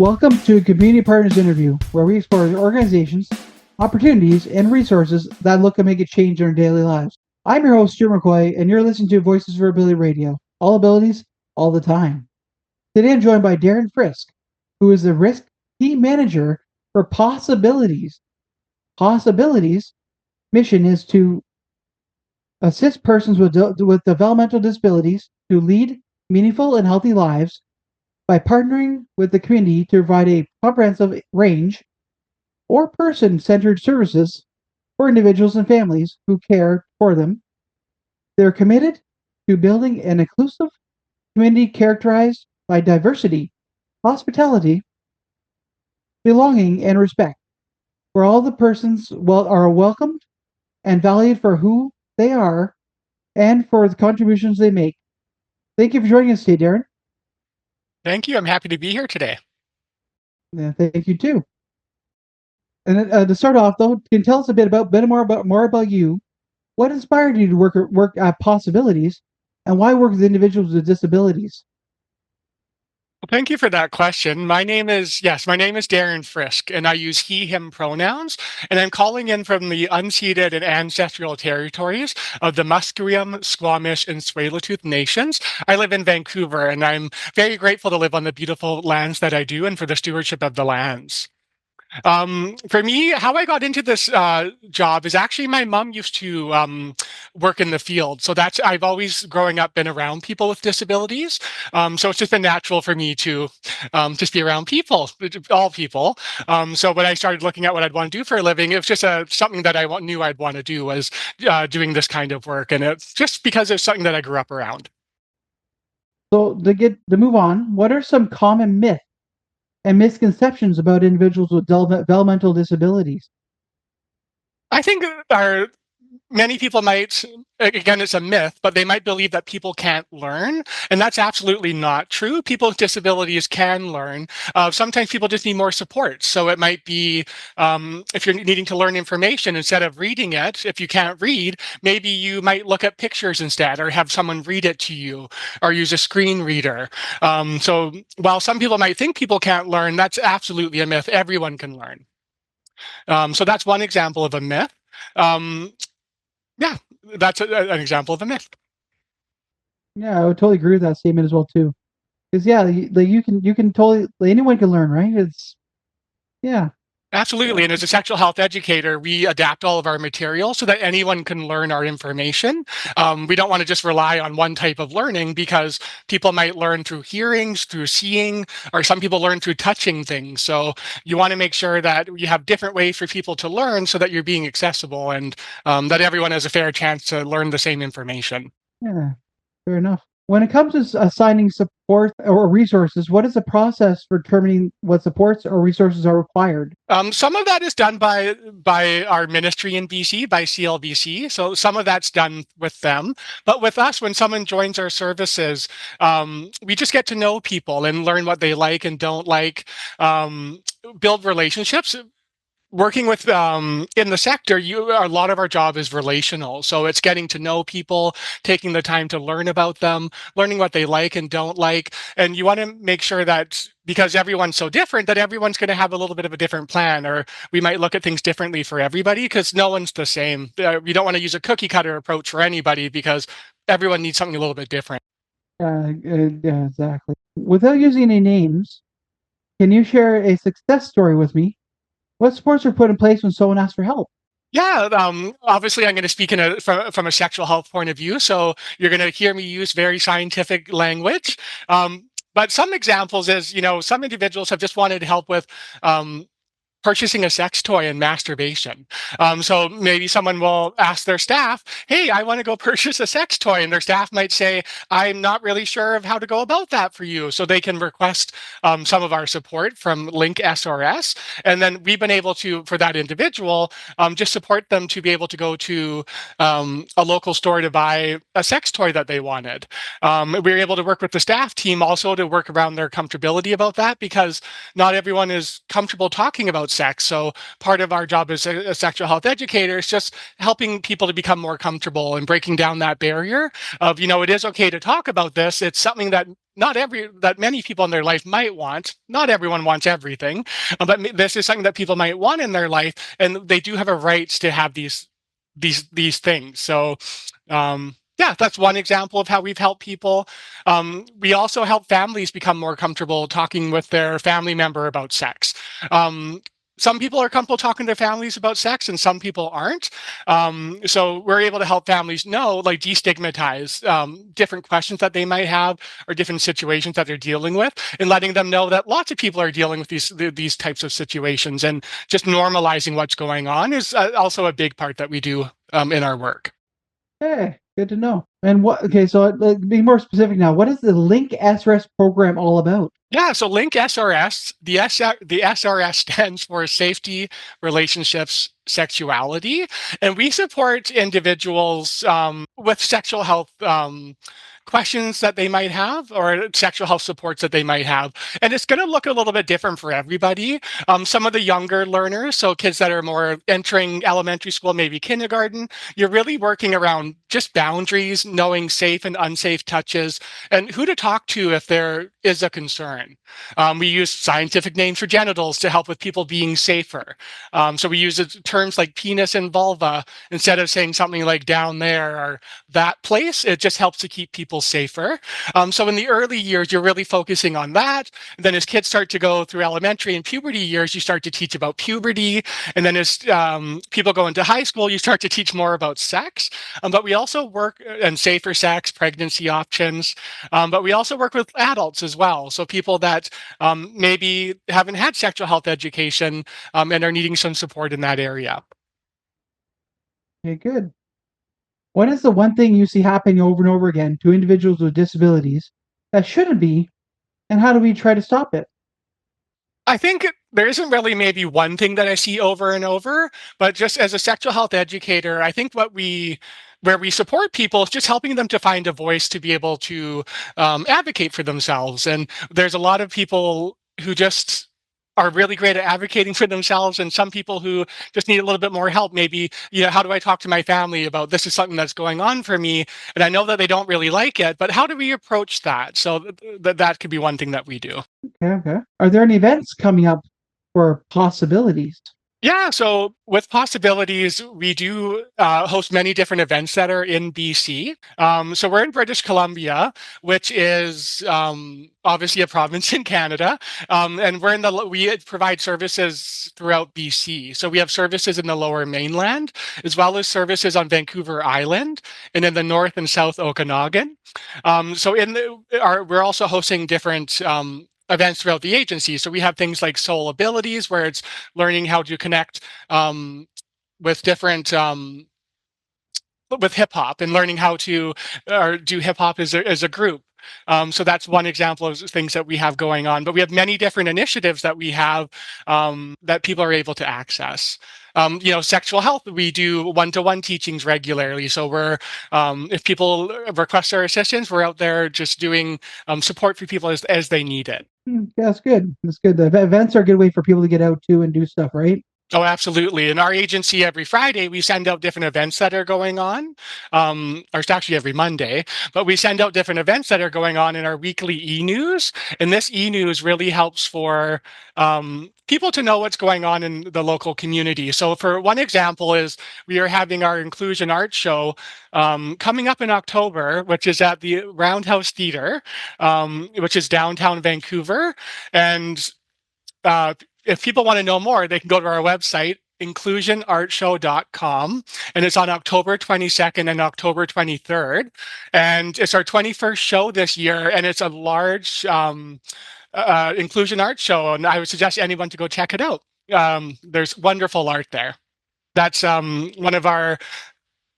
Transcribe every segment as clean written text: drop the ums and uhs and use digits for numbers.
Welcome to a Community Partners interview, where we explore organizations, opportunities, and resources that look to make a change in our daily lives. I'm your host, Steuart McCoy, and you're listening to Voices for Ability Radio. All abilities, all the time. Today I'm joined by Darren Frisk, who is the Risk Team Manager for PosAbilities. PosAbilities' mission is to assist persons with developmental disabilities to lead meaningful and healthy lives by partnering with the community to provide a comprehensive range or person-centered services for individuals and families who care for them. They're committed to building an inclusive community characterized by diversity, hospitality, belonging, and respect, where all the persons are welcomed and valued for who they are and for the contributions they make. Thank you for joining us today, Darren. Thank you. I'm happy to be here today. Yeah, thank you too. And to start off, though, can you tell us a bit more about you? What inspired you to work at PosAbilities, and why work with individuals with disabilities? Well, thank you for that question. My name is Darren Frisk, and I use he, him pronouns. And I'm calling in from the unceded and ancestral territories of the Musqueam, Squamish, and Tsleil-Waututh nations. I live in Vancouver, and I'm very grateful to live on the beautiful lands that I do and for the stewardship of the lands. For me, how I got into this job is actually my mom used to work in the field. So I've always growing up been around people with disabilities. So it's just been natural for me to just be around people, all people. So when I started looking at what I'd want to do for a living, it was just something that I knew I'd want to do was doing this kind of work. And it's just because it's something that I grew up around. So to move on, what are some common myths and misconceptions about individuals with developmental disabilities? I think many people might, again, it's a myth, but they might believe that people can't learn. And that's absolutely not true. People with disabilities can learn. Sometimes people just need more support. So it might be if you're needing to learn information, instead of reading it, if you can't read, maybe you might look at pictures instead, or have someone read it to you, or use a screen reader. So while some people might think people can't learn, that's absolutely a myth. Everyone can learn. So that's one example of a myth. Yeah, that's an example of a myth. Yeah, I would totally agree with that statement as well too. Because yeah, you can totally anyone can learn, right? It's yeah. Absolutely. And as a sexual health educator, we adapt all of our material so that anyone can learn our information. We don't want to just rely on one type of learning, because people might learn through hearings, through seeing, or some people learn through touching things. So you want to make sure that you have different ways for people to learn so that you're being accessible, and that everyone has a fair chance to learn the same information. Yeah, fair enough. When it comes to assigning support or resources, what is the process for determining what supports or resources are required? Some of that is done by our ministry in BC, by CLBC. So some of that's done with them. But with us, when someone joins our services, we just get to know people and learn what they like and don't like, build relationships. Working with in the sector, a lot of our job is relational. So it's getting to know people, taking the time to learn about them, learning what they like and don't like. And you want to make sure that, because everyone's so different, that everyone's going to have a little bit of a different plan, or we might look at things differently for everybody, because no one's the same. We don't want to use a cookie cutter approach for anybody, because everyone needs something a little bit different. Yeah, exactly. Without using any names, can you share a success story with me? What supports are put in place when someone asks for help? Yeah, obviously I'm going to speak from a sexual health point of view, so you're going to hear me use very scientific language. But some examples is, some individuals have just wanted help with purchasing a sex toy and masturbation. So maybe someone will ask their staff, hey, I want to go purchase a sex toy. And their staff might say, I'm not really sure of how to go about that for you. So they can request some of our support from Link SRS. And then we've been able to, for that individual, just support them to be able to go to a local store to buy a sex toy that they wanted. We were able to work with the staff team also to work around their comfortability about that, because not everyone is comfortable talking about sex. So part of our job as a sexual health educator is just helping people to become more comfortable and breaking down that barrier of, it is okay to talk about this. It's something that that many people in their life might want. Not everyone wants everything, but this is something that people might want in their life, and they do have a right to have these things. So yeah, that's one example of how we've helped people. We also help families become more comfortable talking with their family member about sex. Some people are comfortable talking to their families about sex, and some people aren't. So we're able to help families know, like, destigmatize different questions that they might have or different situations that they're dealing with, and letting them know that lots of people are dealing with these types of situations, and just normalizing what's going on is also a big part that we do in our work. Hey, good to know. And what? Okay, so being more specific now, what is the Link SRS program all about? Yeah, so Link SRS, the SRS stands for Safety, Relationships, Sexuality, and we support individuals with sexual health questions that they might have, or sexual health supports that they might have. And it's going to look a little bit different for everybody. Some of the younger learners, so kids that are more entering elementary school, maybe kindergarten, you're really working around just boundaries, knowing safe and unsafe touches, and who to talk to if there is a concern. We use scientific names for genitals to help with people being safer. So we use terms like penis and vulva instead of saying something like down there or that place. It just helps to keep people safer. So in the early years, you're really focusing on that. And then as kids start to go through elementary and puberty years, you start to teach about puberty. And then as people go into high school, you start to teach more about sex. But we also work and safer sex, pregnancy options. But we also work with adults as well. So people that maybe haven't had sexual health education and are needing some support in that area. Okay, good. What is the one thing you see happening over and over again to individuals with disabilities that shouldn't be, and how do we try to stop it? I think there isn't really maybe one thing that I see over and over, but just as a sexual health educator, I think where we support people is just helping them to find a voice to be able to advocate for themselves. And there's a lot of people who just are really great at advocating for themselves, and some people who just need a little bit more help. Maybe, how do I talk to my family about this is something that's going on for me, and I know that they don't really like it, but how do we approach that? So that could be one thing that we do. Okay, okay. Are there any events coming up for possibilities? Yeah, so with PosAbilities, we do host many different events that are in BC. So we're in British Columbia, which is obviously a province in Canada, and we provide services throughout BC. So we have services in the Lower Mainland, as well as services on Vancouver Island, and in the North and South Okanagan. So we're also hosting different events throughout the agency. So we have things like Soul Abilities, where it's learning how to connect with different with hip hop and learning how to do hip hop as a group. So that's one example of things that we have going on. But we have many different initiatives that we have that people are able to access. Sexual health, we do one-to-one teachings regularly. So if people request our assistance, we're out there just doing support for people as they need it. Yeah, that's good. That's good. The events are a good way for people to get out too and do stuff, right? Oh, absolutely. In our agency, every Friday, we send out different events that are going on. Or it's actually every Monday, but we send out different events that are going on in our weekly e-news. And this e-news really helps for people to know what's going on in the local community. So for one example is we are having our Inclusion Art Show coming up in October, which is at the Roundhouse Theatre, which is downtown Vancouver. And if people want to know more, they can go to our website, inclusionartshow.com, and it's on October 22nd and October 23rd. And it's our 21st show this year, and it's a large inclusion art show, and I would suggest anyone to go check it out. There's wonderful art there. That's one of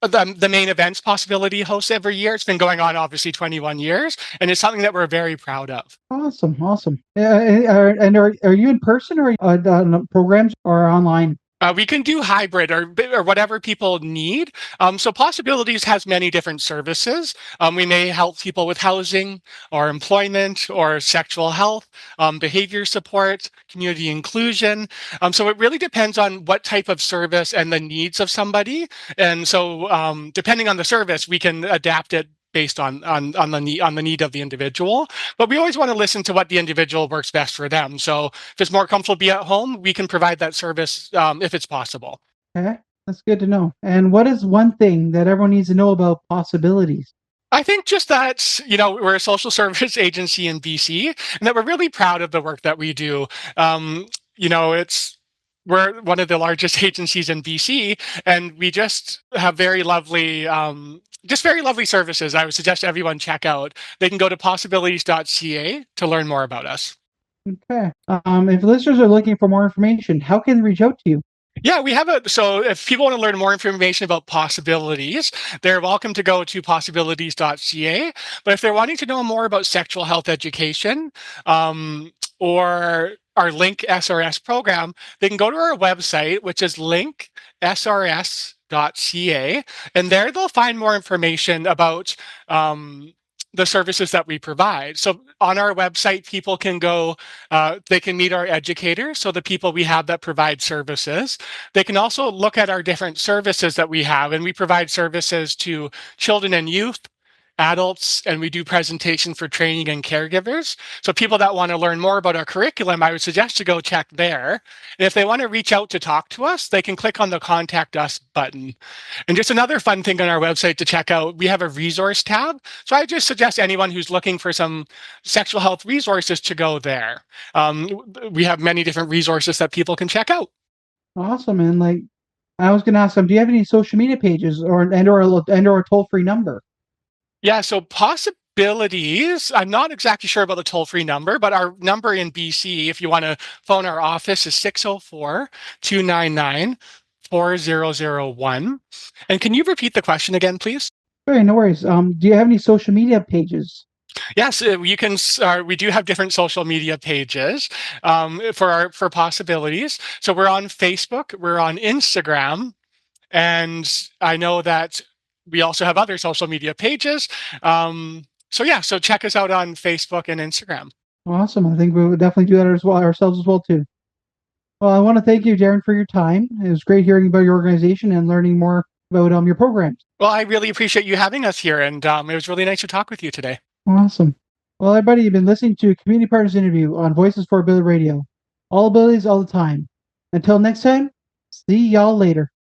the main events possibility hosts every year. It's been going on obviously 21 years, and it's something that we're very proud of. Awesome, awesome. And are you in person or on programs or online? We can do hybrid or whatever people need. So PosAbilities has many different services. We may help people with housing or employment or sexual health, behavior support, community inclusion. So it really depends on what type of service and the needs of somebody. And so depending on the service, we can adapt it based on the need of the individual. But we always want to listen to what the individual works best for them. So if it's more comfortable to be at home, we can provide that service if it's possible. Okay, that's good to know. And what is one thing that everyone needs to know about possibilities? I think just that, we're a social service agency in BC and that we're really proud of the work that we do. Um, it's we're one of the largest agencies in BC and we just have very lovely services. I would suggest everyone check out. They can go to possibilities.ca to learn more about us. Okay. If listeners are looking for more information, how can they reach out to you? Yeah, so if people want to learn more information about possibilities, they're welcome to go to possibilities.ca. But if they're wanting to know more about sexual health education, or our Link SRS program, they can go to our website, which is linksrs.ca, and there they'll find more information about the services that we provide. So on our website, people can go, they can meet our educators, so the people we have that provide services. They can also look at our different services that we have, and we provide services to children and youth, adults, and we do presentation for training and caregivers. So people that want to learn more about our curriculum, I would suggest to go check there. And if they want to reach out to talk to us, they can click on the Contact Us button. And just another fun thing on our website to check out, we have a resource tab. So I just suggest anyone who's looking for some sexual health resources to go there. We have many different resources that people can check out. Awesome. And I was going to ask them, do you have any social media pages or a toll free number? Yeah, so possibilities, I'm not exactly sure about the toll-free number, but our number in BC, if you want to phone our office, is 604-299-4001. And can you repeat the question again, please? Sure, no worries. Do you have any social media pages? Yes, you can. We do have different social media pages for possibilities. So we're on Facebook, we're on Instagram, and I know that we also have other social media pages. So check us out on Facebook and Instagram. Awesome. I think we would definitely do that as well ourselves as well too. Well, I want to thank you, Darren, for your time. It was great hearing about your organization and learning more about your programs. Well, I really appreciate you having us here, and it was really nice to talk with you today. Awesome. Well, everybody, you've been listening to a Community Partners interview on Voices for Ability Radio. All abilities, all the time. Until next time, see y'all later.